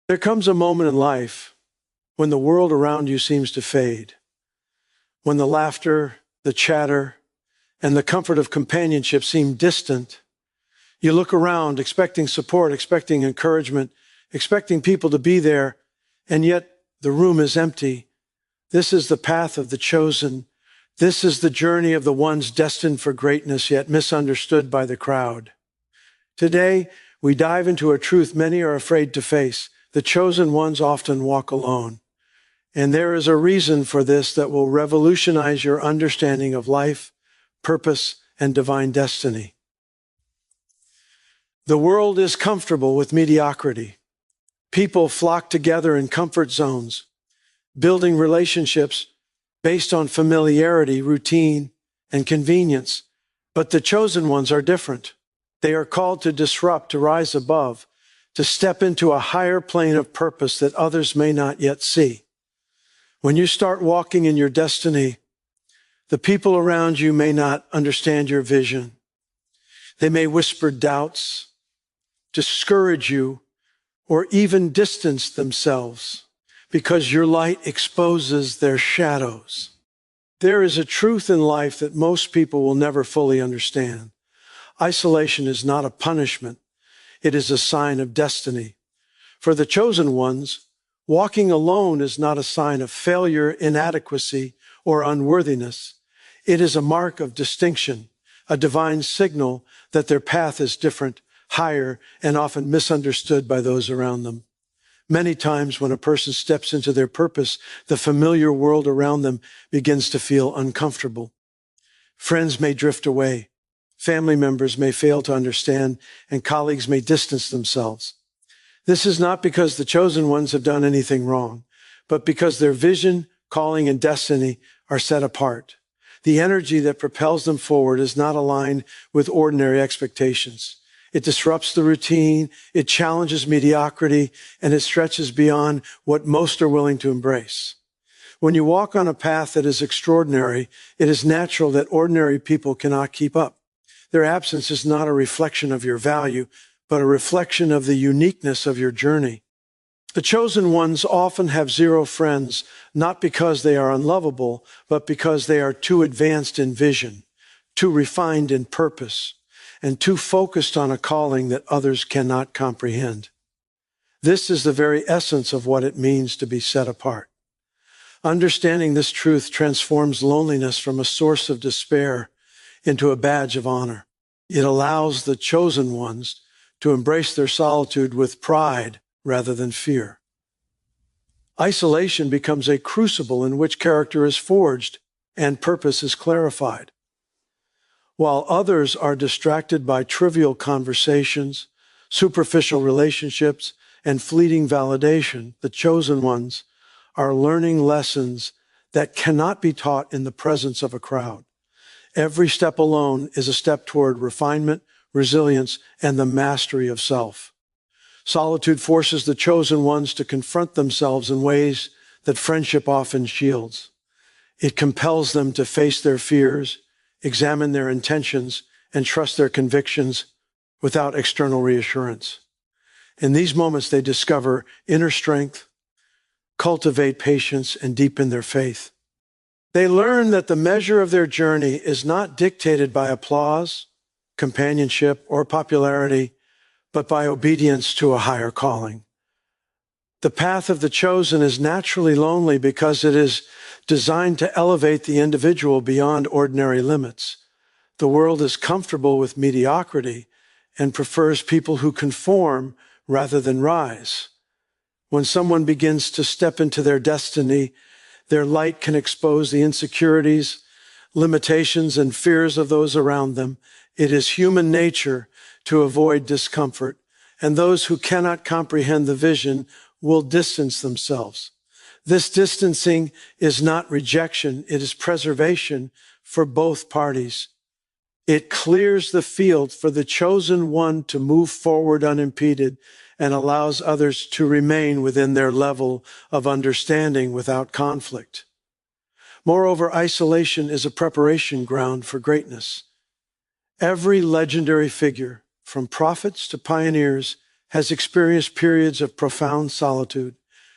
There comes a moment in life when the world around you seems to fade, when the laughter, the chatter, and the comfort of companionship seem distant. You look around, expecting support, expecting encouragement, expecting people to be there, and yet the room is empty. This is the path of the chosen. This is the journey of the ones destined for greatness, yet misunderstood by the crowd. Today, we dive into a truth many are afraid to face. The chosen ones often walk alone. And there is a reason for this that will revolutionize your understanding of life, purpose, and divine destiny. The world is comfortable with mediocrity. People flock together in comfort zones, building relationships based on familiarity, routine, and convenience. But the chosen ones are different. They are called to disrupt, to rise above, to step into a higher plane of purpose that others may not yet see. When you start walking in your destiny, the people around you may not understand your vision. They may whisper doubts, discourage you, or even distance themselves because your light exposes their shadows. There is a truth in life that most people will never fully understand. Isolation is not a punishment. It is a sign of destiny. For the chosen ones, walking alone is not a sign of failure, inadequacy, or unworthiness. It is a mark of distinction, a divine signal that their path is different, higher, and often misunderstood by those around them. Many times when a person steps into their purpose, the familiar world around them begins to feel uncomfortable. Friends may drift away. Family members may fail to understand, and colleagues may distance themselves. This is not because the chosen ones have done anything wrong, but because their vision, calling, and destiny are set apart. The energy that propels them forward is not aligned with ordinary expectations. It disrupts the routine, it challenges mediocrity, and it stretches beyond what most are willing to embrace. When you walk on a path that is extraordinary, it is natural that ordinary people cannot keep up. Their absence is not a reflection of your value, but a reflection of the uniqueness of your journey. The chosen ones often have zero friends, not because they are unlovable, but because they are too advanced in vision, too refined in purpose, and too focused on a calling that others cannot comprehend. This is the very essence of what it means to be set apart. Understanding this truth transforms loneliness from a source of despair into a badge of honor. It allows the chosen ones to embrace their solitude with pride rather than fear. Isolation becomes a crucible in which character is forged and purpose is clarified. While others are distracted by trivial conversations, superficial relationships, and fleeting validation, the chosen ones are learning lessons that cannot be taught in the presence of a crowd. Every step alone is a step toward refinement, resilience, and the mastery of self. Solitude forces the chosen ones to confront themselves in ways that friendship often shields. It compels them to face their fears, examine their intentions, and trust their convictions without external reassurance. In these moments, they discover inner strength, cultivate patience, and deepen their faith. They learn that the measure of their journey is not dictated by applause, companionship, or popularity, but by obedience to a higher calling. The path of the chosen is naturally lonely because it is designed to elevate the individual beyond ordinary limits. The world is comfortable with mediocrity and prefers people who conform rather than rise. When someone begins to step into their destiny, their light can expose the insecurities, limitations, and fears of those around them. It is human nature to avoid discomfort, and those who cannot comprehend the vision will distance themselves. This distancing is not rejection, it is preservation for both parties. It clears the field for the chosen one to move forward unimpeded and allows others to remain within their level of understanding without conflict. Moreover, isolation is a preparation ground for greatness. Every legendary figure, from prophets to pioneers, has experienced periods of profound solitude.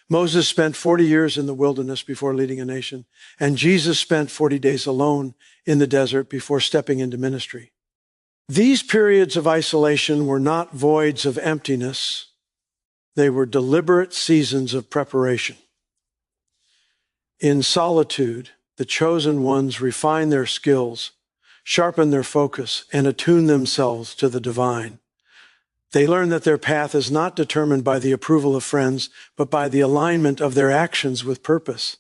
Moses spent 40 years in the wilderness before leading a nation, and Jesus spent 40 days alone in the desert before stepping into ministry. These periods of isolation were not voids of emptiness. They were deliberate seasons of preparation. In solitude, the chosen ones refine their skills, sharpen their focus, and attune themselves to the divine. They learn that their path is not determined by the approval of friends, but by the alignment of their actions with purpose.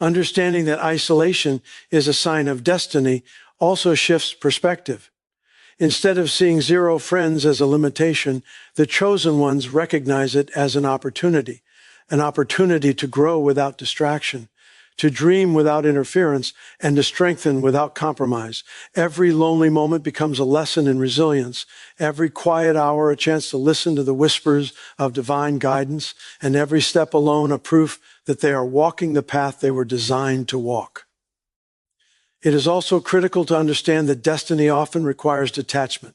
Understanding that isolation is a sign of destiny also shifts perspective. Instead of seeing zero friends as a limitation, the chosen ones recognize it as an opportunity to grow without distraction, to dream without interference, and to strengthen without compromise. Every lonely moment becomes a lesson in resilience. Every quiet hour a chance to listen to the whispers of divine guidance, and every step alone a proof that they are walking the path they were designed to walk. It is also critical to understand that destiny often requires detachment.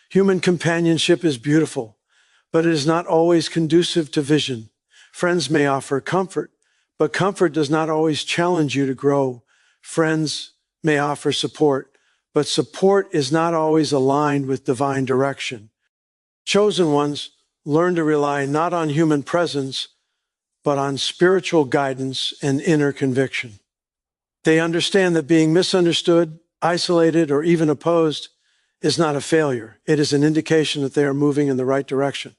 Human companionship is beautiful, but it is not always conducive to vision. Friends may offer comfort, but comfort does not always challenge you to grow. Friends may offer support, but support is not always aligned with divine direction. Chosen ones learn to rely not on human presence, but on spiritual guidance and inner conviction. They understand that being misunderstood, isolated, or even opposed is not a failure. It is an indication that they are moving in the right direction.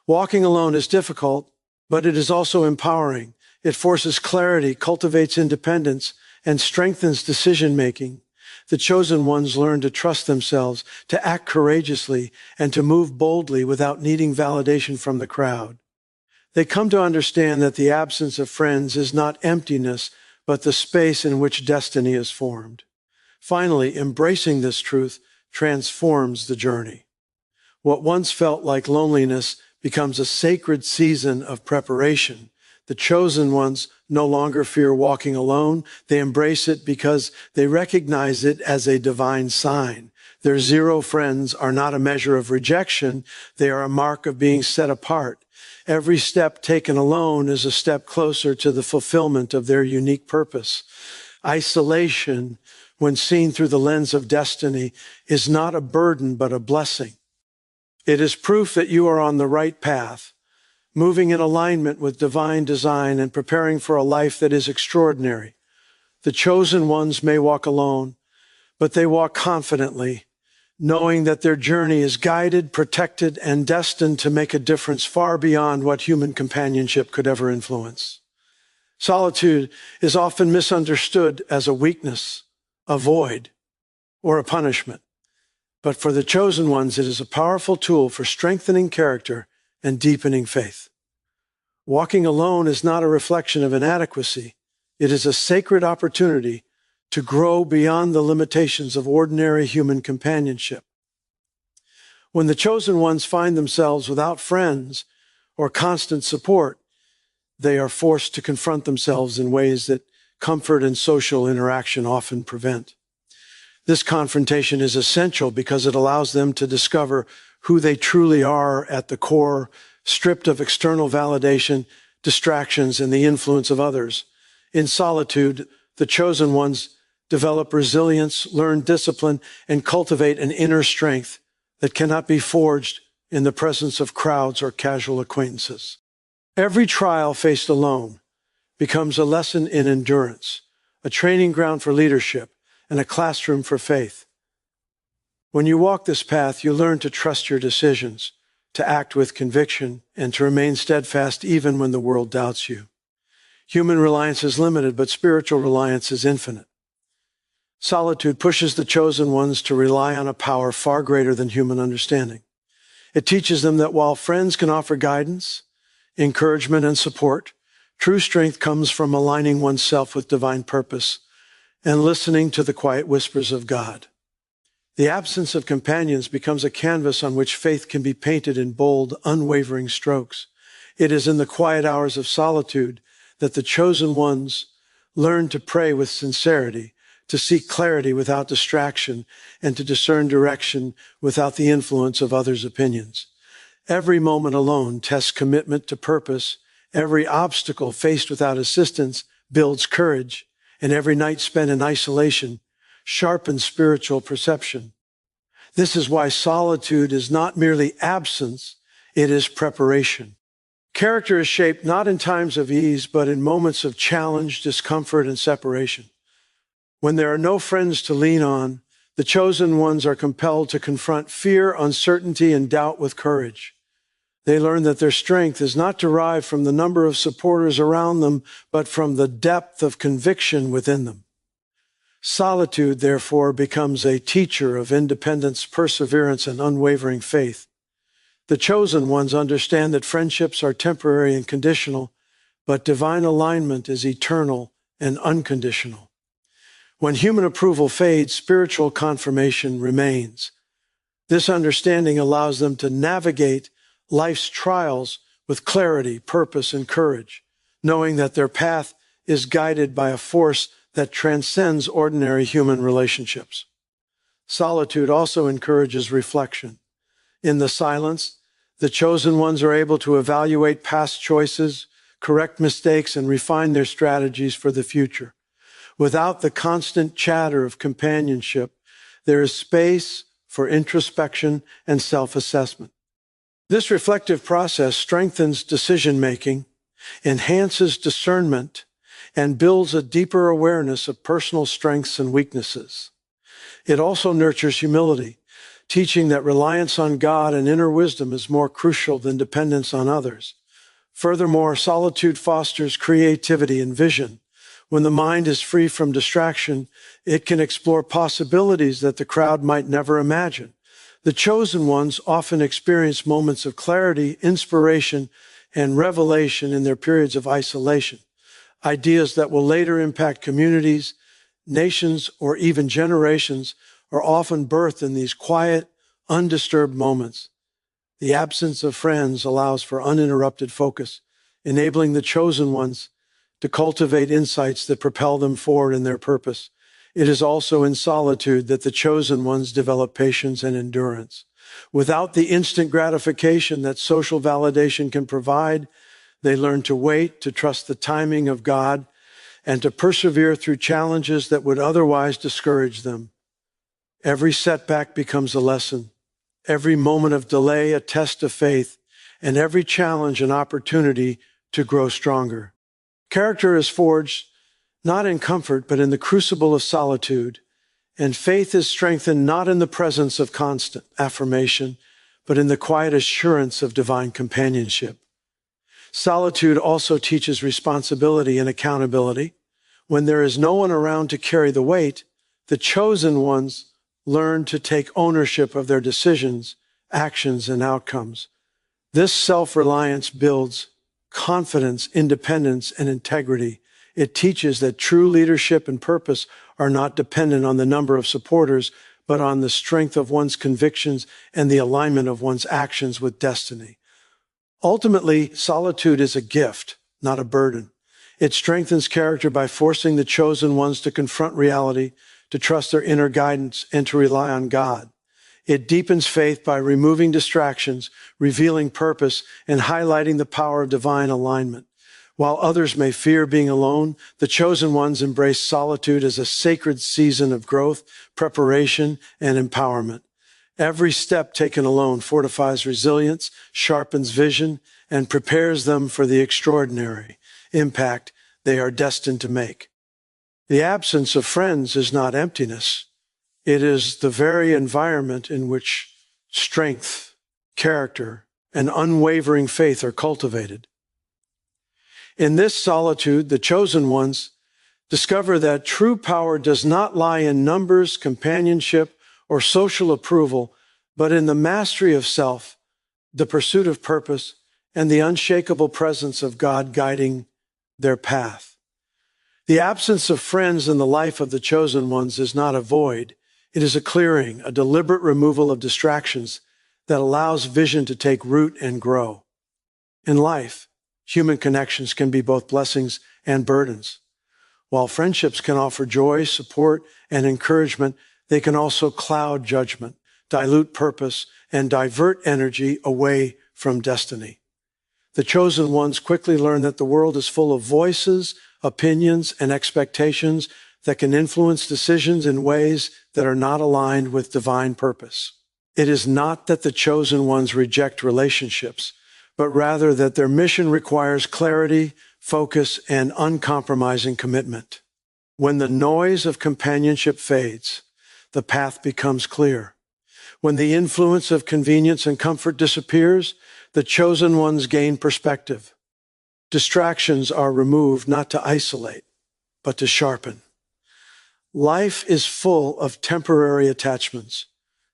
Walking alone is difficult, but it is also empowering. It forces clarity, cultivates independence, and strengthens decision-making. The chosen ones learn to trust themselves, to act courageously, and to move boldly without needing validation from the crowd. They come to understand that the absence of friends is not emptiness, but the space in which destiny is formed. Finally, embracing this truth transforms the journey. What once felt like loneliness becomes a sacred season of preparation. The chosen ones no longer fear walking alone. They embrace it because they recognize it as a divine sign. Their zero friends are not a measure of rejection. They are a mark of being set apart. Every step taken alone is a step closer to the fulfillment of their unique purpose. Isolation, when seen through the lens of destiny, is not a burden but a blessing. It is proof that you are on the right path, moving in alignment with divine design and preparing for a life that is extraordinary. The chosen ones may walk alone, but they walk confidently, knowing that their journey is guided, protected, and destined to make a difference far beyond what human companionship could ever influence. Solitude is often misunderstood as a weakness, a void, or a punishment. But for the chosen ones, it is a powerful tool for strengthening character and deepening faith. Walking alone is not a reflection of inadequacy. It is a sacred opportunity to grow beyond the limitations of ordinary human companionship. When the chosen ones find themselves without friends or constant support, they are forced to confront themselves in ways that comfort and social interaction often prevent. This confrontation is essential because it allows them to discover who they truly are at the core, stripped of external validation, distractions, and the influence of others. In solitude, the chosen ones develop resilience, learn discipline, and cultivate an inner strength that cannot be forged in the presence of crowds or casual acquaintances. Every trial faced alone becomes a lesson in endurance, a training ground for leadership, and a classroom for faith. When you walk this path, you learn to trust your decisions, to act with conviction, and to remain steadfast even when the world doubts you. Human reliance is limited, but spiritual reliance is infinite. Solitude pushes the chosen ones to rely on a power far greater than human understanding. It teaches them that while friends can offer guidance, encouragement, and support, true strength comes from aligning oneself with divine purpose and listening to the quiet whispers of God. The absence of companions becomes a canvas on which faith can be painted in bold, unwavering strokes. It is in the quiet hours of solitude that the chosen ones learn to pray with sincerity, to seek clarity without distraction, and to discern direction without the influence of others' opinions. Every moment alone tests commitment to purpose. Every obstacle faced without assistance builds courage, and every night spent in isolation sharpens spiritual perception. This is why solitude is not merely absence, it is preparation. Character is shaped not in times of ease, but in moments of challenge, discomfort, and separation. When there are no friends to lean on, the chosen ones are compelled to confront fear, uncertainty, and doubt with courage. They learn that their strength is not derived from the number of supporters around them, but from the depth of conviction within them. Solitude, therefore, becomes a teacher of independence, perseverance, and unwavering faith. The chosen ones understand that friendships are temporary and conditional, but divine alignment is eternal and unconditional. When human approval fades, spiritual confirmation remains. This understanding allows them to navigate life's trials with clarity, purpose, and courage, knowing that their path is guided by a force that transcends ordinary human relationships. Solitude also encourages reflection. In the silence, the chosen ones are able to evaluate past choices, correct mistakes, and refine their strategies for the future. Without the constant chatter of companionship, there is space for introspection and self-assessment. This reflective process strengthens decision-making, enhances discernment, and builds a deeper awareness of personal strengths and weaknesses. It also nurtures humility, teaching that reliance on God and inner wisdom is more crucial than dependence on others. Furthermore, solitude fosters creativity and vision. When the mind is free from distraction, it can explore possibilities that the crowd might never imagine. The chosen ones often experience moments of clarity, inspiration, and revelation in their periods of isolation. Ideas that will later impact communities, nations, or even generations are often birthed in these quiet, undisturbed moments. The absence of friends allows for uninterrupted focus, enabling the chosen ones to cultivate insights that propel them forward in their purpose. It is also in solitude that the chosen ones develop patience and endurance. Without the instant gratification that social validation can provide, they learn to wait, to trust the timing of God, and to persevere through challenges that would otherwise discourage them. Every setback becomes a lesson, every moment of delay a test of faith, and every challenge an opportunity to grow stronger. Character is forged not in comfort, but in the crucible of solitude, and faith is strengthened not in the presence of constant affirmation, but in the quiet assurance of divine companionship. Solitude also teaches responsibility and accountability. When there is no one around to carry the weight, the chosen ones learn to take ownership of their decisions, actions, and outcomes. This self-reliance builds confidence, independence, and integrity. It teaches that true leadership and purpose are not dependent on the number of supporters, but on the strength of one's convictions and the alignment of one's actions with destiny. Ultimately, solitude is a gift, not a burden. It strengthens character by forcing the chosen ones to confront reality, to trust their inner guidance, and to rely on God. It deepens faith by removing distractions, revealing purpose, and highlighting the power of divine alignment. While others may fear being alone, the chosen ones embrace solitude as a sacred season of growth, preparation, and empowerment. Every step taken alone fortifies resilience, sharpens vision, and prepares them for the extraordinary impact they are destined to make. The absence of friends is not emptiness. It is the very environment in which strength, character, and unwavering faith are cultivated. In this solitude, the chosen ones discover that true power does not lie in numbers, companionship, or social approval, but in the mastery of self, the pursuit of purpose, and the unshakable presence of God guiding their path. The absence of friends in the life of the chosen ones is not a void. It is a clearing, a deliberate removal of distractions that allows vision to take root and grow. In life, human connections can be both blessings and burdens. While friendships can offer joy, support, and encouragement, they can also cloud judgment, dilute purpose, and divert energy away from destiny. The chosen ones quickly learn that the world is full of voices, opinions, and expectations that can influence decisions in ways that are not aligned with divine purpose. It is not that the chosen ones reject relationships, but rather that their mission requires clarity, focus, and uncompromising commitment. When the noise of companionship fades, the path becomes clear. When the influence of convenience and comfort disappears, the chosen ones gain perspective. Distractions are removed not to isolate, but to sharpen. Life is full of temporary attachments,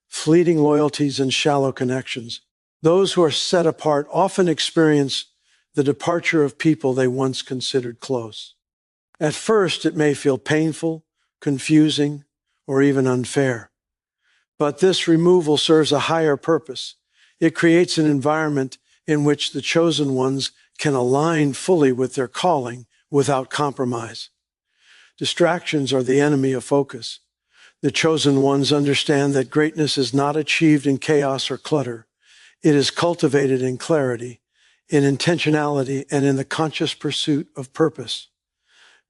fleeting loyalties, and shallow connections. Those who are set apart often experience the departure of people they once considered close. At first, it may feel painful, confusing, or even unfair. But this removal serves a higher purpose. It creates an environment in which the chosen ones can align fully with their calling without compromise. Distractions are the enemy of focus. The chosen ones understand that greatness is not achieved in chaos or clutter. It is cultivated in clarity, in intentionality, and in the conscious pursuit of purpose.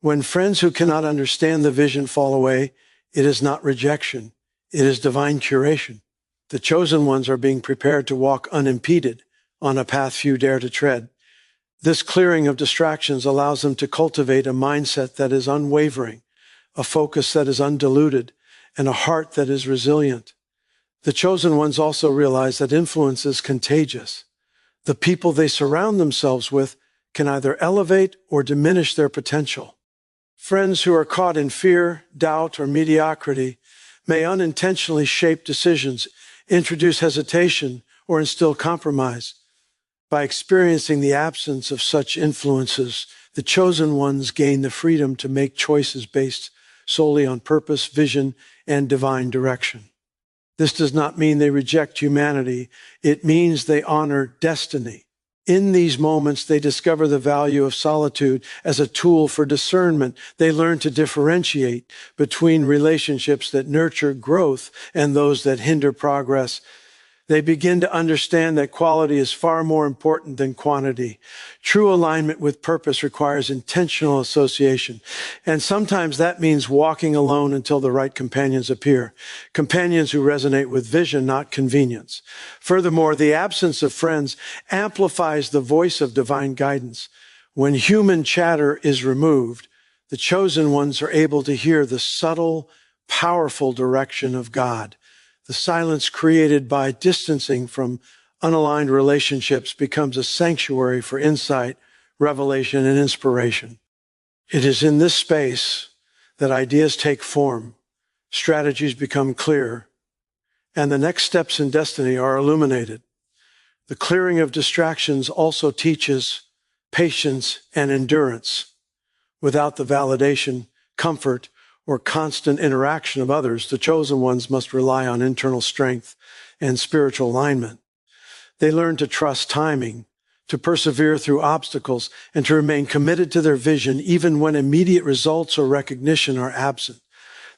When friends who cannot understand the vision fall away, it is not rejection. It is divine curation. The chosen ones are being prepared to walk unimpeded on a path few dare to tread. This clearing of distractions allows them to cultivate a mindset that is unwavering, a focus that is undiluted, and a heart that is resilient. The chosen ones also realize that influence is contagious. The people they surround themselves with can either elevate or diminish their potential. Friends who are caught in fear, doubt, or mediocrity may unintentionally shape decisions, introduce hesitation, or instill compromise. By experiencing the absence of such influences, the chosen ones gain the freedom to make choices based solely on purpose, vision, and divine direction. This does not mean they reject humanity. It means they honor destiny. In these moments, they discover the value of solitude as a tool for discernment. They learn to differentiate between relationships that nurture growth and those that hinder progress. They begin to understand that quality is far more important than quantity. True alignment with purpose requires intentional association. And sometimes that means walking alone until the right companions appear. Companions who resonate with vision, not convenience. Furthermore, the absence of friends amplifies the voice of divine guidance. When human chatter is removed, the chosen ones are able to hear the subtle, powerful direction of God. The silence created by distancing from unaligned relationships becomes a sanctuary for insight, revelation, and inspiration. It is in this space that ideas take form, strategies become clear, and the next steps in destiny are illuminated. The clearing of distractions also teaches patience and endurance. Without the validation, comfort, or constant interaction of others, the chosen ones must rely on internal strength and spiritual alignment. They learn to trust timing, to persevere through obstacles, and to remain committed to their vision even when immediate results or recognition are absent.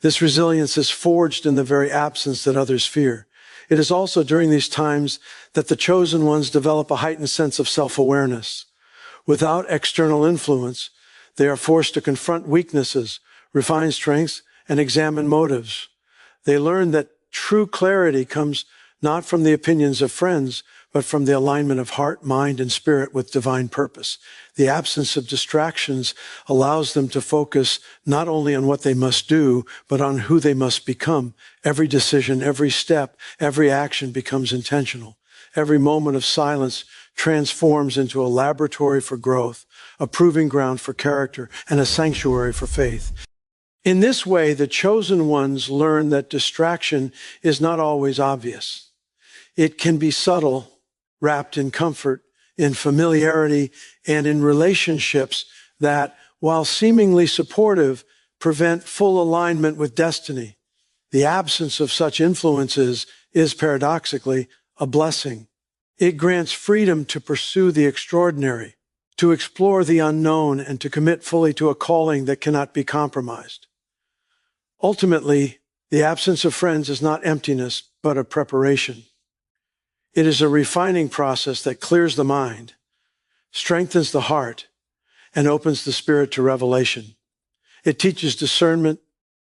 This resilience is forged in the very absence that others fear. It is also during these times that the chosen ones develop a heightened sense of self-awareness. Without external influence, they are forced to confront weaknesses, refine strengths, and examine motives. They learn that true clarity comes not from the opinions of friends, but from the alignment of heart, mind, and spirit with divine purpose. The absence of distractions allows them to focus not only on what they must do, but on who they must become. Every decision, every step, every action becomes intentional. Every moment of silence transforms into a laboratory for growth, a proving ground for character, and a sanctuary for faith. In this way, the chosen ones learn that distraction is not always obvious. It can be subtle, wrapped in comfort, in familiarity, and in relationships that, while seemingly supportive, prevent full alignment with destiny. The absence of such influences is paradoxically a blessing. It grants freedom to pursue the extraordinary, to explore the unknown, and to commit fully to a calling that cannot be compromised. Ultimately, the absence of friends is not emptiness, but a preparation. It is a refining process that clears the mind, strengthens the heart, and opens the spirit to revelation. It teaches discernment,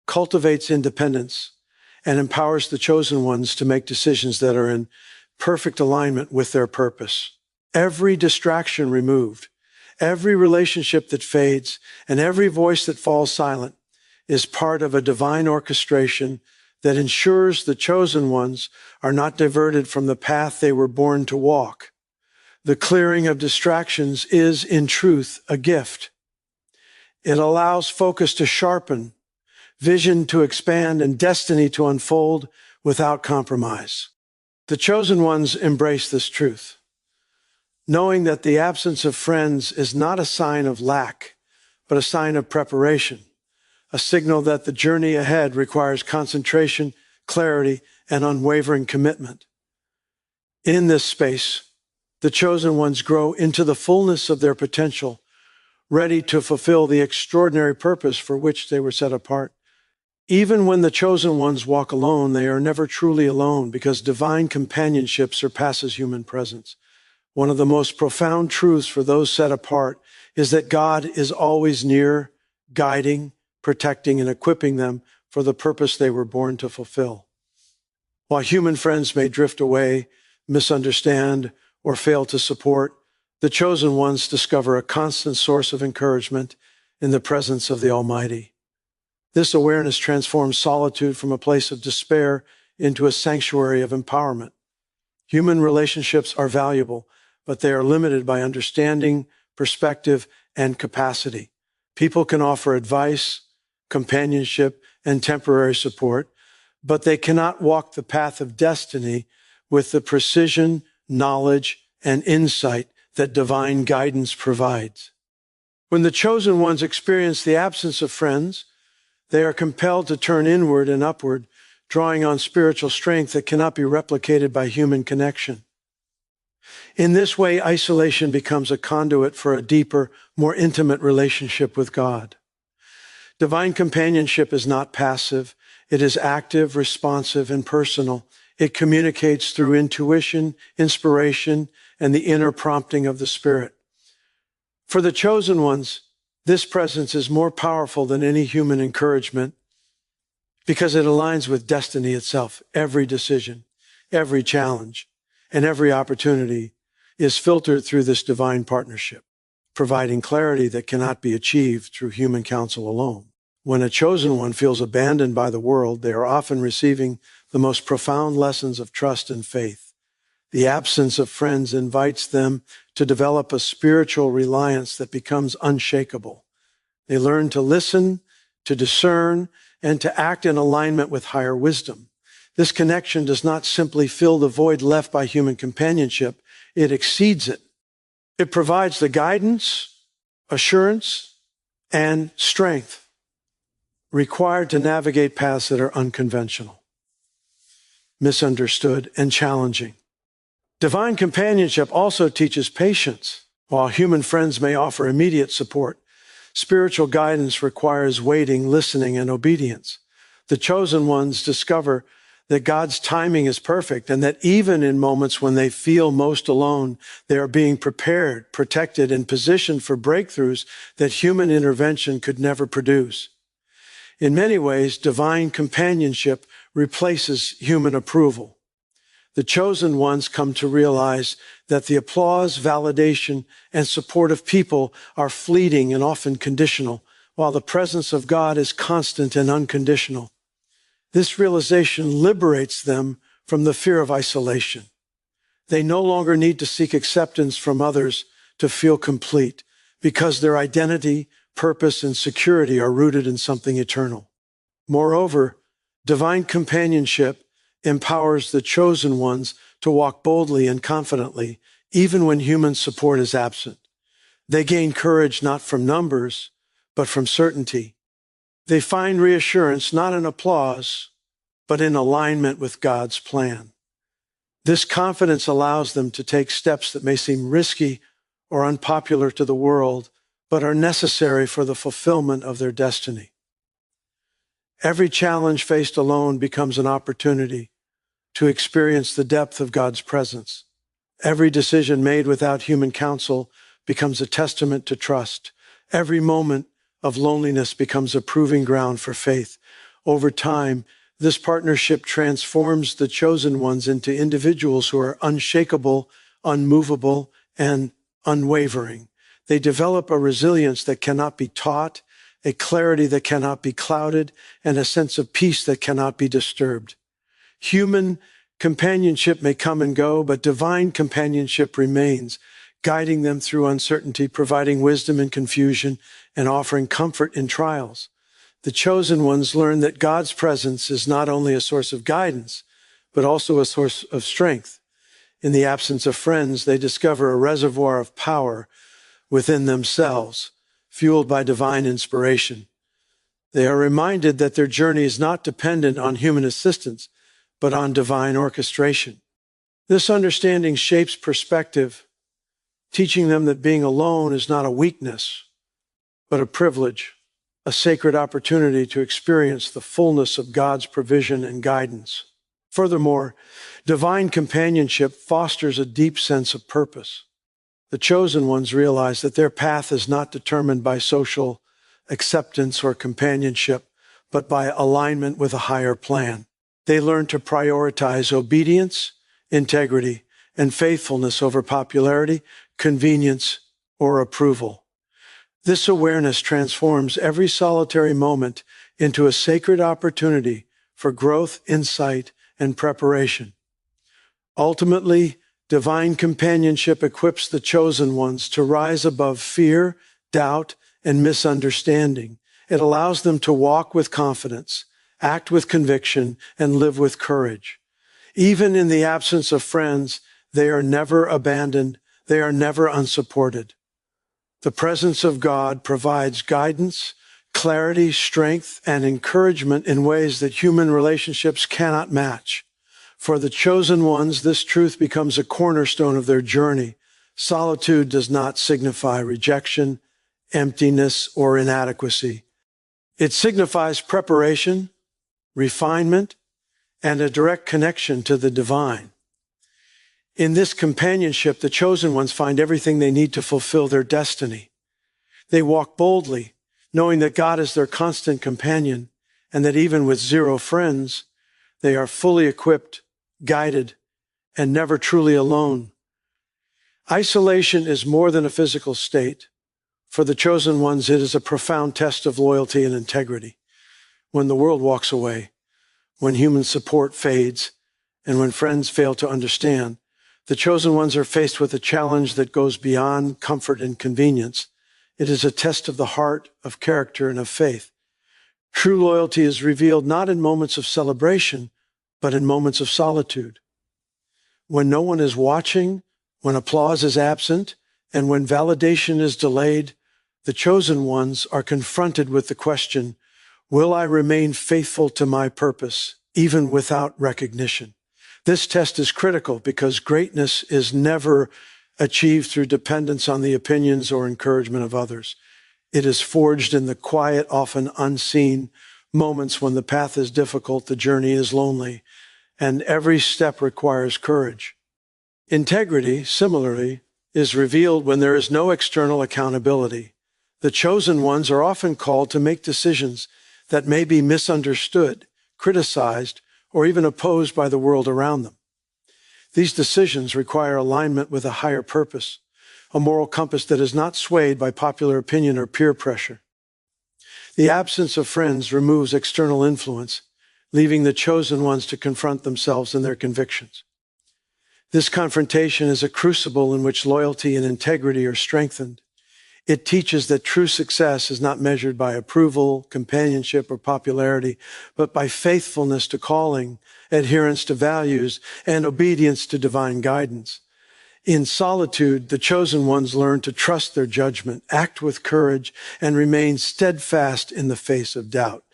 cultivates independence, and empowers the chosen ones to make decisions that are in perfect alignment with their purpose. Every distraction removed, every relationship that fades, and every voice that falls silent is part of a divine orchestration that ensures the chosen ones are not diverted from the path they were born to walk. The clearing of distractions is, in truth, a gift. It allows focus to sharpen, vision to expand, and destiny to unfold without compromise. The chosen ones embrace this truth, knowing that the absence of friends is not a sign of lack, but a sign of preparation, a signal that the journey ahead requires concentration, clarity, and unwavering commitment. In this space, the chosen ones grow into the fullness of their potential, ready to fulfill the extraordinary purpose for which they were set apart. Even when the chosen ones walk alone, they are never truly alone because divine companionship surpasses human presence. One of the most profound truths for those set apart is that God is always near, guiding, protecting, and equipping them for the purpose they were born to fulfill. While human friends may drift away, misunderstand, or fail to support, the chosen ones discover a constant source of encouragement in the presence of the Almighty. This awareness transforms solitude from a place of despair into a sanctuary of empowerment. Human relationships are valuable, but they are limited by understanding, perspective, and capacity. People can offer advice, companionship, and temporary support, but they cannot walk the path of destiny with the precision, knowledge, and insight that divine guidance provides. When the chosen ones experience the absence of friends, they are compelled to turn inward and upward, drawing on spiritual strength that cannot be replicated by human connection. In this way, isolation becomes a conduit for a deeper, more intimate relationship with God. Divine companionship is not passive. It is active, responsive, and personal. It communicates through intuition, inspiration, and the inner prompting of the Spirit. For the chosen ones, this presence is more powerful than any human encouragement because it aligns with destiny itself. Every decision, every challenge, and every opportunity is filtered through this divine partnership, providing clarity that cannot be achieved through human counsel alone. When a chosen one feels abandoned by the world, they are often receiving the most profound lessons of trust and faith. The absence of friends invites them to develop a spiritual reliance that becomes unshakable. They learn to listen, to discern, and to act in alignment with higher wisdom. This connection does not simply fill the void left by human companionship, it exceeds it. It provides the guidance, assurance, and strength required to navigate paths that are unconventional, misunderstood, and challenging. Divine companionship also teaches patience. While human friends may offer immediate support, spiritual guidance requires waiting, listening, and obedience. The chosen ones discover that God's timing is perfect and that even in moments when they feel most alone, they are being prepared, protected, and positioned for breakthroughs that human intervention could never produce. In many ways, divine companionship replaces human approval. The chosen ones come to realize that the applause, validation, and support of people are fleeting and often conditional, while the presence of God is constant and unconditional. This realization liberates them from the fear of isolation. They no longer need to seek acceptance from others to feel complete because their identity, purpose, and security are rooted in something eternal. Moreover, divine companionship empowers the chosen ones to walk boldly and confidently, even when human support is absent. They gain courage not from numbers, but from certainty. They find reassurance not in applause, but in alignment with God's plan. This confidence allows them to take steps that may seem risky or unpopular to the world, but are necessary for the fulfillment of their destiny. Every challenge faced alone becomes an opportunity, to experience the depth of God's presence. Every decision made without human counsel becomes a testament to trust. Every moment of loneliness becomes a proving ground for faith. Over time, this partnership transforms the chosen ones into individuals who are unshakable, unmovable, and unwavering. They develop a resilience that cannot be taught, a clarity that cannot be clouded, and a sense of peace that cannot be disturbed. Human companionship may come and go, but divine companionship remains, guiding them through uncertainty, providing wisdom in confusion, and offering comfort in trials. The chosen ones learn that God's presence is not only a source of guidance, but also a source of strength. In the absence of friends, they discover a reservoir of power within themselves, fueled by divine inspiration. They are reminded that their journey is not dependent on human assistance, but on divine orchestration. This understanding shapes perspective, teaching them that being alone is not a weakness, but a privilege, a sacred opportunity to experience the fullness of God's provision and guidance. Furthermore, divine companionship fosters a deep sense of purpose. The chosen ones realize that their path is not determined by social acceptance or companionship, but by alignment with a higher plan. They learn to prioritize obedience, integrity, and faithfulness over popularity, convenience, or approval. This awareness transforms every solitary moment into a sacred opportunity for growth, insight, and preparation. Ultimately, divine companionship equips the chosen ones to rise above fear, doubt, and misunderstanding. It allows them to walk with confidence, act with conviction, and live with courage. Even in the absence of friends, they are never abandoned. They are never unsupported. The presence of God provides guidance, clarity, strength, and encouragement in ways that human relationships cannot match. For the chosen ones, this truth becomes a cornerstone of their journey. Solitude does not signify rejection, emptiness, or inadequacy. It signifies preparation, refinement, and a direct connection to the divine. In this companionship, the chosen ones find everything they need to fulfill their destiny. They walk boldly, knowing that God is their constant companion, and that even with zero friends, they are fully equipped, guided, and never truly alone. Isolation is more than a physical state. For the chosen ones, it is a profound test of loyalty and integrity. When the world walks away, when human support fades, and when friends fail to understand, the chosen ones are faced with a challenge that goes beyond comfort and convenience. It is a test of the heart, of character, and of faith. True loyalty is revealed not in moments of celebration, but in moments of solitude. When no one is watching, when applause is absent, and when validation is delayed, the chosen ones are confronted with the question, will I remain faithful to my purpose, even without recognition? This test is critical because greatness is never achieved through dependence on the opinions or encouragement of others. It is forged in the quiet, often unseen moments when the path is difficult, the journey is lonely, and every step requires courage. Integrity, similarly, is revealed when there is no external accountability. The chosen ones are often called to make decisions that may be misunderstood, criticized, or even opposed by the world around them. These decisions require alignment with a higher purpose, a moral compass that is not swayed by popular opinion or peer pressure. The absence of friends removes external influence, leaving the chosen ones to confront themselves and their convictions. This confrontation is a crucible in which loyalty and integrity are strengthened. It teaches that true success is not measured by approval, companionship, or popularity, but by faithfulness to calling, adherence to values, and obedience to divine guidance. In solitude, the chosen ones learn to trust their judgment, act with courage, and remain steadfast in the face of doubt.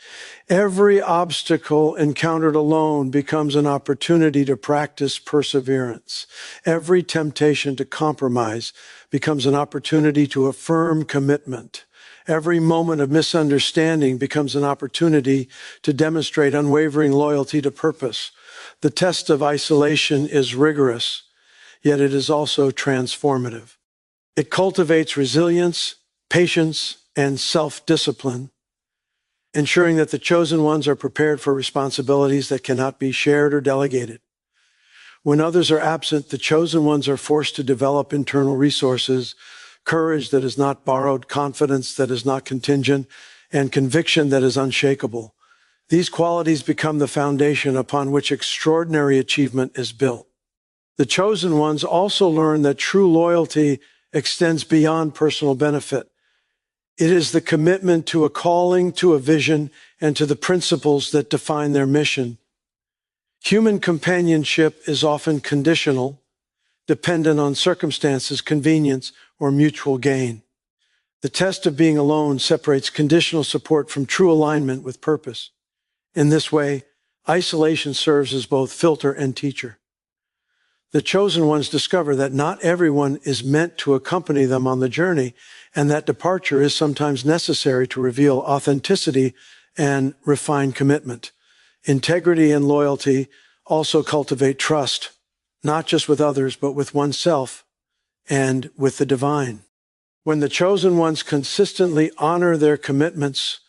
Every obstacle encountered alone becomes an opportunity to practice perseverance. Every temptation to compromise becomes an opportunity to affirm commitment. Every moment of misunderstanding becomes an opportunity to demonstrate unwavering loyalty to purpose. The test of isolation is rigorous, yet it is also transformative. It cultivates resilience, patience, and self-discipline, ensuring that the chosen ones are prepared for responsibilities that cannot be shared or delegated. When others are absent, the chosen ones are forced to develop internal resources, courage that is not borrowed, confidence that is not contingent, and conviction that is unshakable. These qualities become the foundation upon which extraordinary achievement is built. The chosen ones also learn that true loyalty extends beyond personal benefit. It is the commitment to a calling, to a vision, and to the principles that define their mission. Human companionship is often conditional, dependent on circumstances, convenience, or mutual gain. The test of being alone separates conditional support from true alignment with purpose. In this way, isolation serves as both filter and teacher. The chosen ones discover that not everyone is meant to accompany them on the journey, and that departure is sometimes necessary to reveal authenticity and refine commitment. Integrity and loyalty also cultivate trust, not just with others, but with oneself and with the divine. When the chosen ones consistently honor their commitments,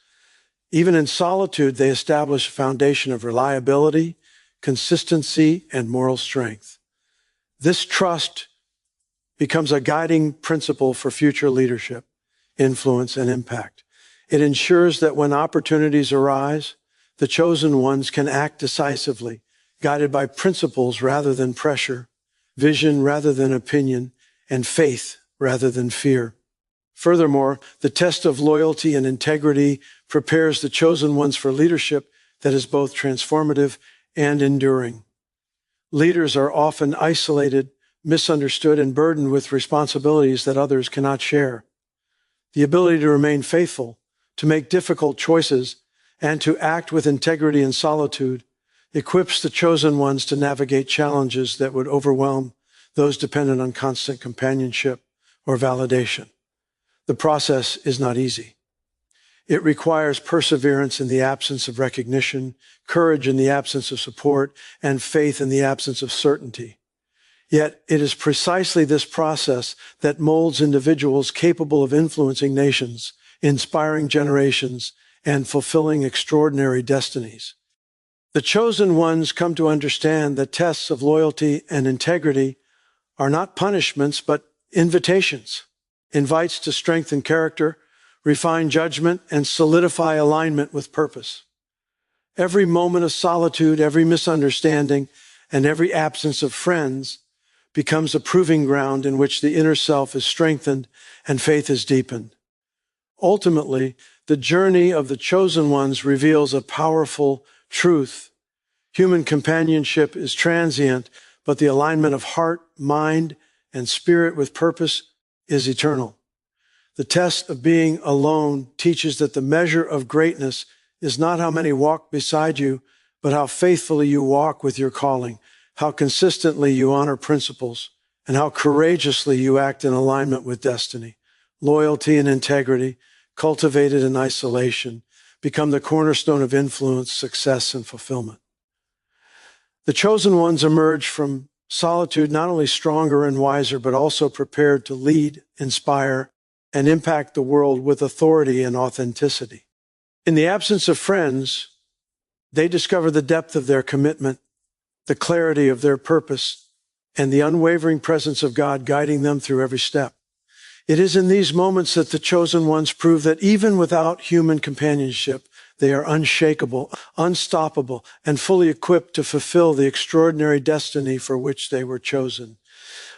even in solitude, they establish a foundation of reliability, consistency, and moral strength. This trust becomes a guiding principle for future leadership, influence, and impact. It ensures that when opportunities arise, the chosen ones can act decisively, guided by principles rather than pressure, vision rather than opinion, and faith rather than fear. Furthermore, the test of loyalty and integrity prepares the chosen ones for leadership that is both transformative and enduring. Leaders are often isolated, misunderstood, and burdened with responsibilities that others cannot share. The ability to remain faithful, to make difficult choices, and to act with integrity in solitude equips the chosen ones to navigate challenges that would overwhelm those dependent on constant companionship or validation. The process is not easy. It requires perseverance in the absence of recognition, courage in the absence of support, and faith in the absence of certainty. Yet it is precisely this process that molds individuals capable of influencing nations, inspiring generations, and fulfilling extraordinary destinies. The chosen ones come to understand that tests of loyalty and integrity are not punishments, but invitations, invites to strengthen character, refine judgment, and solidify alignment with purpose. Every moment of solitude, every misunderstanding, and every absence of friends becomes a proving ground in which the inner self is strengthened and faith is deepened. Ultimately, the journey of the chosen ones reveals a powerful truth. Human companionship is transient, but the alignment of heart, mind, and spirit with purpose is eternal. The test of being alone teaches that the measure of greatness is not how many walk beside you, but how faithfully you walk with your calling, how consistently you honor principles, and how courageously you act in alignment with destiny. Loyalty and integrity, cultivated in isolation, become the cornerstone of influence, success, and fulfillment. The chosen ones emerge from solitude not only stronger and wiser, but also prepared to lead, inspire, and impact the world with authority and authenticity. In the absence of friends, they discover the depth of their commitment, the clarity of their purpose, and the unwavering presence of God guiding them through every step. It is in these moments that the chosen ones prove that even without human companionship, they are unshakable, unstoppable, and fully equipped to fulfill the extraordinary destiny for which they were chosen.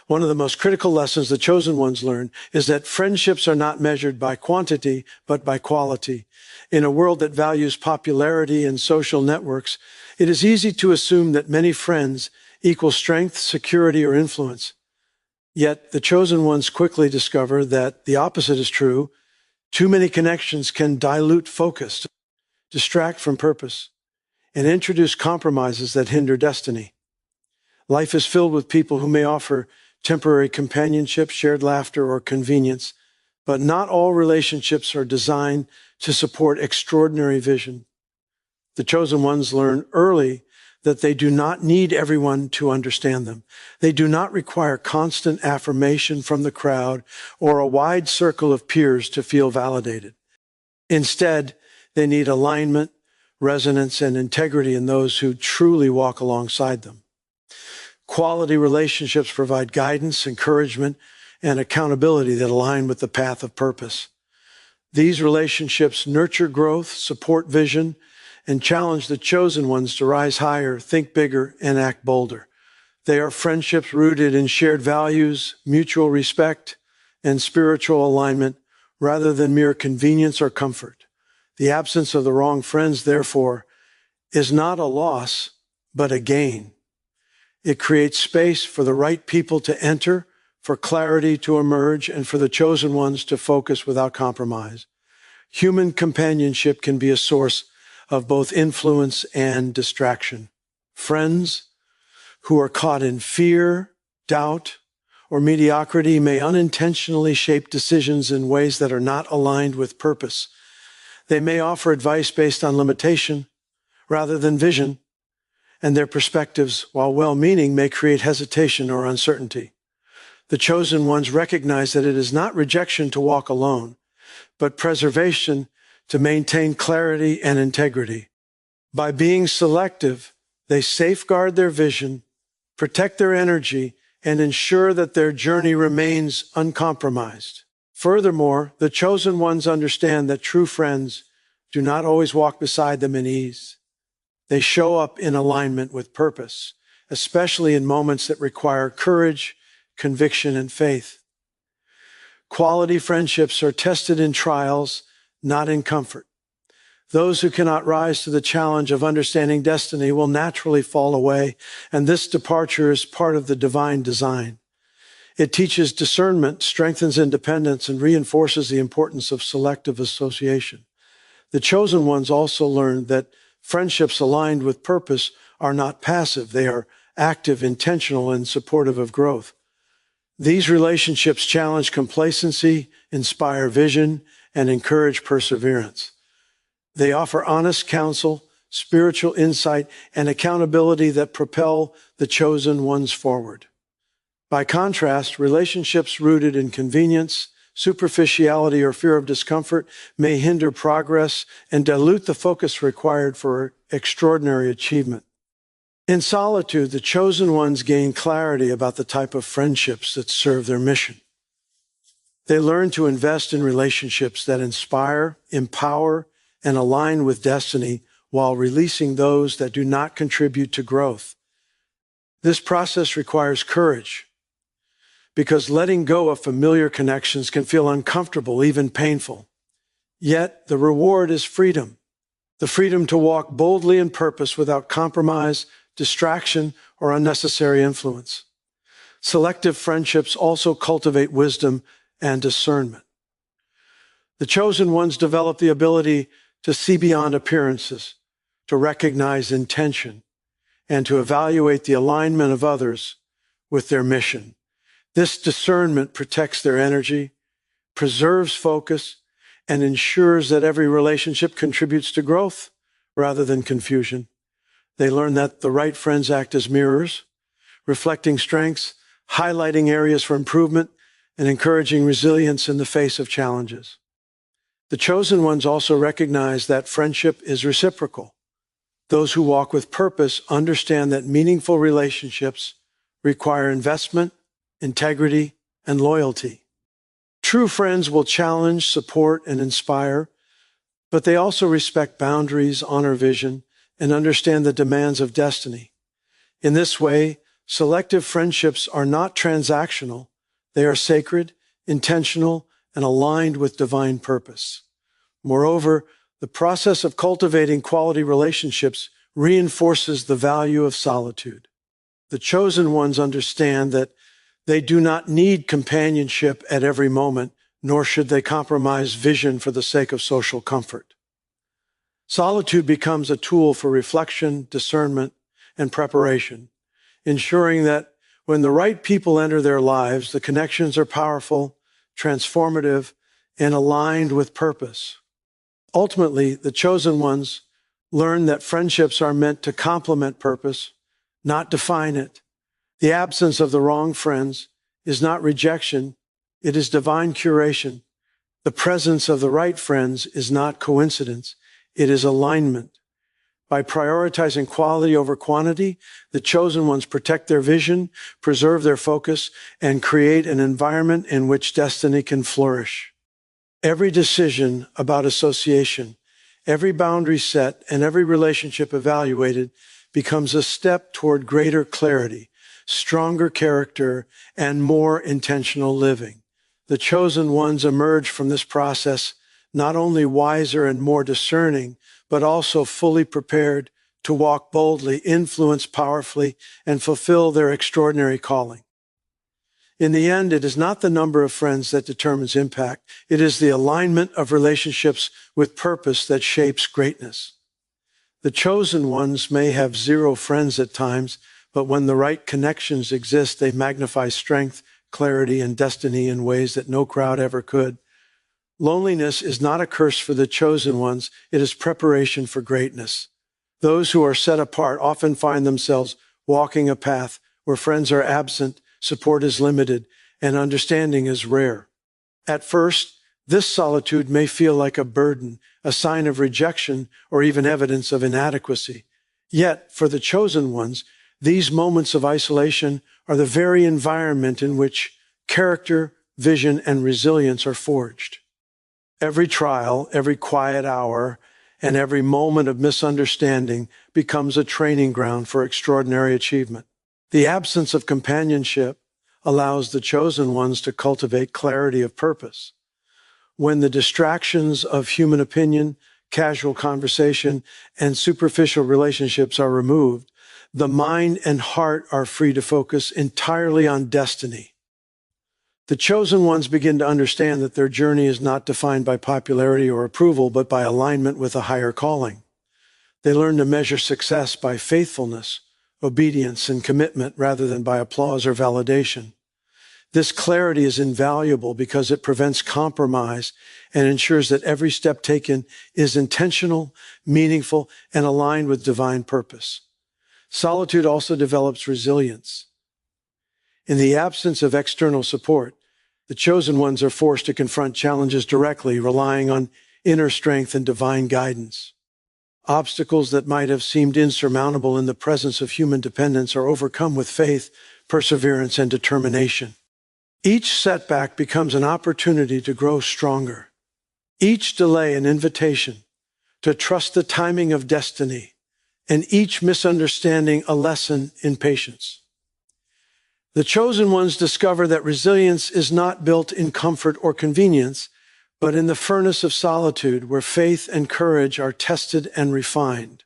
One of the most critical lessons the chosen ones learn is that friendships are not measured by quantity, but by quality. In a world that values popularity and social networks, it is easy to assume that many friends equal strength, security, or influence. Yet the chosen ones quickly discover that the opposite is true. Too many connections can dilute focus, distract from purpose, and introduce compromises that hinder destiny. Life is filled with people who may offer temporary companionship, shared laughter, or convenience, but not all relationships are designed to support extraordinary vision. The chosen ones learn early that they do not need everyone to understand them. They do not require constant affirmation from the crowd or a wide circle of peers to feel validated. Instead, they need alignment, resonance, and integrity in those who truly walk alongside them. Quality relationships provide guidance, encouragement, and accountability that align with the path of purpose. These relationships nurture growth, support vision, and challenge the chosen ones to rise higher, think bigger, and act bolder. They are friendships rooted in shared values, mutual respect, and spiritual alignment, rather than mere convenience or comfort. The absence of the wrong friends, therefore, is not a loss, but a gain. It creates space for the right people to enter, for clarity to emerge, and for the chosen ones to focus without compromise. Human companionship can be a source of both influence and distraction. Friends who are caught in fear, doubt, or mediocrity may unintentionally shape decisions in ways that are not aligned with purpose. They may offer advice based on limitation rather than vision, and their perspectives, while well-meaning, may create hesitation or uncertainty. The chosen ones recognize that it is not rejection to walk alone, but preservation to maintain clarity and integrity. By being selective, they safeguard their vision, protect their energy, and ensure that their journey remains uncompromised. Furthermore, the chosen ones understand that true friends do not always walk beside them in ease. They show up in alignment with purpose, especially in moments that require courage, conviction, and faith. Quality friendships are tested in trials, not in comfort. Those who cannot rise to the challenge of understanding destiny will naturally fall away, and this departure is part of the divine design. It teaches discernment, strengthens independence, and reinforces the importance of selective association. The chosen ones also learn that friendships aligned with purpose are not passive. They are active, intentional, and supportive of growth. These relationships challenge complacency, inspire vision, and encourage perseverance. They offer honest counsel, spiritual insight, and accountability that propel the chosen ones forward. By contrast, relationships rooted in convenience, superficiality, or fear of discomfort may hinder progress and dilute the focus required for extraordinary achievement. In solitude, the chosen ones gain clarity about the type of friendships that serve their mission. They learn to invest in relationships that inspire, empower, and align with destiny while releasing those that do not contribute to growth. This process requires courage, because letting go of familiar connections can feel uncomfortable, even painful. Yet the reward is freedom, the freedom to walk boldly in purpose without compromise, distraction, or unnecessary influence. Selective friendships also cultivate wisdom and discernment. The chosen ones develop the ability to see beyond appearances, to recognize intention, and to evaluate the alignment of others with their mission. This discernment protects their energy, preserves focus, and ensures that every relationship contributes to growth rather than confusion. They learn that the right friends act as mirrors, reflecting strengths, highlighting areas for improvement, and encouraging resilience in the face of challenges. The chosen ones also recognize that friendship is reciprocal. Those who walk with purpose understand that meaningful relationships require investment, integrity, and loyalty. True friends will challenge, support, and inspire, but they also respect boundaries, honor vision, and understand the demands of destiny. In this way, selective friendships are not transactional. They are sacred, intentional, and aligned with divine purpose. Moreover, the process of cultivating quality relationships reinforces the value of solitude. The chosen ones understand that they do not need companionship at every moment, nor should they compromise vision for the sake of social comfort. Solitude becomes a tool for reflection, discernment, and preparation, ensuring that when the right people enter their lives, the connections are powerful, transformative, and aligned with purpose. Ultimately, the chosen ones Learn that friendships are meant to complement purpose, not define it. The absence of the wrong friends is not rejection, it is divine curation. The presence of the right friends is not coincidence, it is alignment. By prioritizing quality over quantity, the chosen ones protect their vision, preserve their focus, and create an environment in which destiny can flourish. Every decision about association, every boundary set, and every relationship evaluated becomes a step toward greater clarity, stronger character, and more intentional living. The chosen ones emerge from this process not only wiser and more discerning, but also fully prepared to walk boldly, influence powerfully, and fulfill their extraordinary calling. In the end, it is not the number of friends that determines impact. It is the alignment of relationships with purpose that shapes greatness. The chosen ones may have zero friends at times, but when the right connections exist, they magnify strength, clarity, and destiny in ways that no crowd ever could. Loneliness is not a curse for the chosen ones. It is preparation for greatness. Those who are set apart often find themselves walking a path where friends are absent, support is limited, and understanding is rare. At first, this solitude may feel like a burden, a sign of rejection, or even evidence of inadequacy. Yet, for the chosen ones, these moments of isolation are the very environment in which character, vision, and resilience are forged. Every trial, every quiet hour, and every moment of misunderstanding becomes a training ground for extraordinary achievement. The absence of companionship allows the chosen ones to cultivate clarity of purpose. When the distractions of human opinion, casual conversation, and superficial relationships are removed, the mind and heart are free to focus entirely on destiny. The chosen ones begin to understand that their journey is not defined by popularity or approval, but by alignment with a higher calling. They learn to measure success by faithfulness, obedience, and commitment rather than by applause or validation. This clarity is invaluable because it prevents compromise and ensures that every step taken is intentional, meaningful, and aligned with divine purpose. Solitude also develops resilience. In the absence of external support, the chosen ones are forced to confront challenges directly, relying on inner strength and divine guidance. Obstacles that might have seemed insurmountable in the presence of human dependence are overcome with faith, perseverance, and determination. Each setback becomes an opportunity to grow stronger. Each delay an invitation to trust the timing of destiny, and each misunderstanding a lesson in patience. The chosen ones discover that resilience is not built in comfort or convenience, but in the furnace of solitude where faith and courage are tested and refined.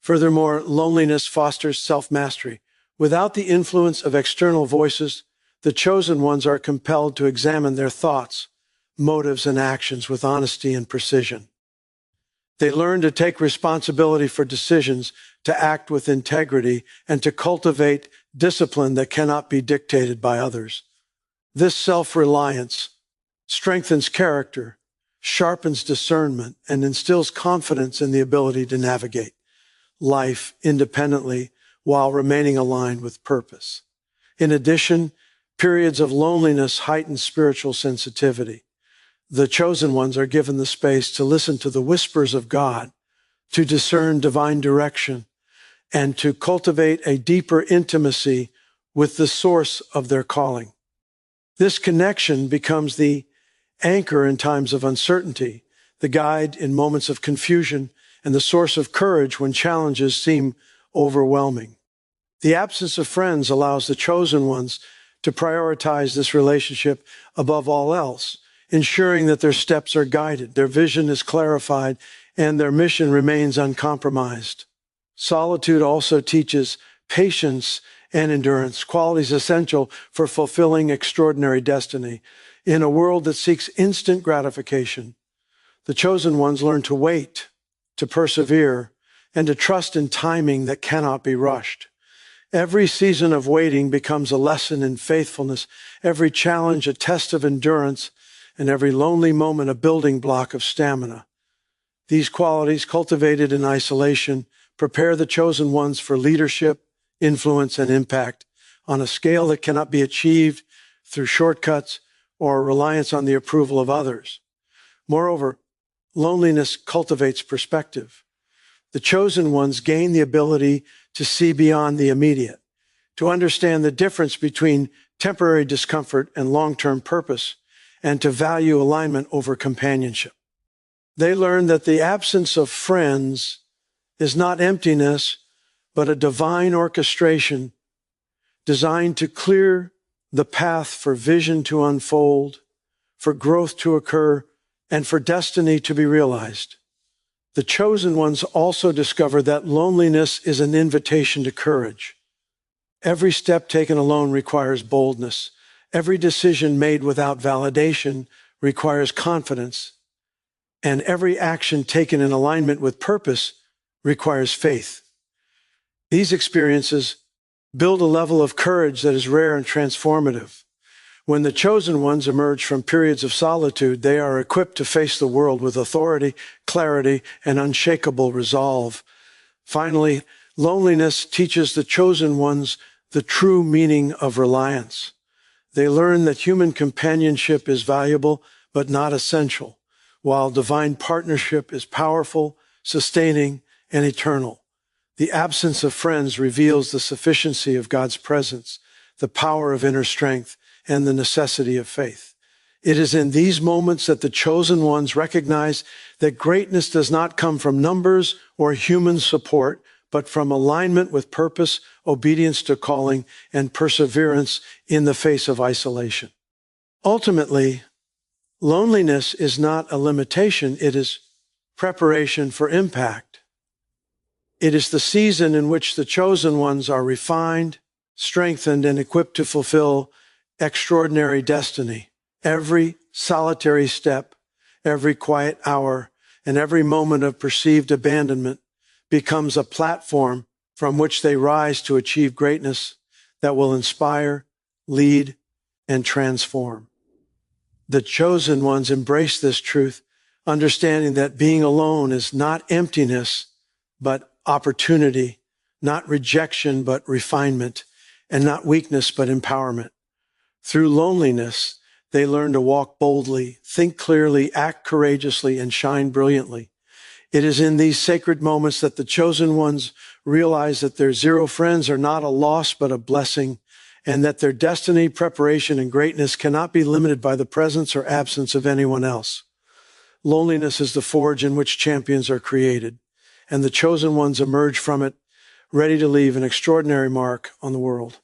Furthermore, loneliness fosters self-mastery. Without the influence of external voices, the chosen ones are compelled to examine their thoughts, motives, and actions with honesty and precision. They learn to take responsibility for decisions, to act with integrity, and to cultivate discipline that cannot be dictated by others. This self-reliance strengthens character, sharpens discernment, and instills confidence in the ability to navigate life independently while remaining aligned with purpose. In addition, periods of loneliness heighten spiritual sensitivity. The chosen ones are given the space to listen to the whispers of God, to discern divine direction, and to cultivate a deeper intimacy with the source of their calling. This connection becomes the anchor in times of uncertainty, the guide in moments of confusion, and the source of courage when challenges seem overwhelming. The absence of friends allows the chosen ones to prioritize this relationship above all else, ensuring that their steps are guided, their vision is clarified, and their mission remains uncompromised. Solitude also teaches patience and endurance, qualities essential for fulfilling extraordinary destiny. In a world that seeks instant gratification, the chosen ones learn to wait, to persevere, and to trust in timing that cannot be rushed. Every season of waiting becomes a lesson in faithfulness, every challenge a test of endurance, and every lonely moment a building block of stamina. These qualities, cultivated in isolation, prepare the chosen ones for leadership, influence, and impact on a scale that cannot be achieved through shortcuts or reliance on the approval of others. Moreover, loneliness cultivates perspective. The chosen ones gain the ability to see beyond the immediate, to understand the difference between temporary discomfort and long-term purpose, and to value alignment over companionship. They learn that the absence of friends is not emptiness, but a divine orchestration designed to clear the path for vision to unfold, for growth to occur, and for destiny to be realized. The chosen ones also discover that loneliness is an invitation to courage. Every step taken alone requires boldness. Every decision made without validation requires confidence. And every action taken in alignment with purpose requires faith. These experiences build a level of courage that is rare and transformative. When the chosen ones emerge from periods of solitude, they are equipped to face the world with authority, clarity, and unshakable resolve. Finally, loneliness teaches the chosen ones the true meaning of reliance. They learn that human companionship is valuable, but not essential, while divine partnership is powerful, sustaining, and eternal. The absence of friends reveals the sufficiency of God's presence, the power of inner strength, and the necessity of faith. It is in these moments that the chosen ones recognize that greatness does not come from numbers or human support, but from alignment with purpose, obedience to calling, and perseverance in the face of isolation. Ultimately, loneliness is not a limitation, it is preparation for impact. It is the season in which the chosen ones are refined, strengthened, and equipped to fulfill extraordinary destiny. Every solitary step, every quiet hour, and every moment of perceived abandonment becomes a platform from which they rise to achieve greatness that will inspire, lead, and transform. The chosen ones embrace this truth, understanding that being alone is not emptiness, but opportunity, not rejection, but refinement, and not weakness, but empowerment. Through loneliness, they learn to walk boldly, think clearly, act courageously, and shine brilliantly. It is in these sacred moments that the chosen ones realize that their zero friends are not a loss, but a blessing, and that their destiny, preparation, and greatness cannot be limited by the presence or absence of anyone else. Loneliness is the forge in which champions are created, and the chosen ones emerge from it ready to leave an extraordinary mark on the world.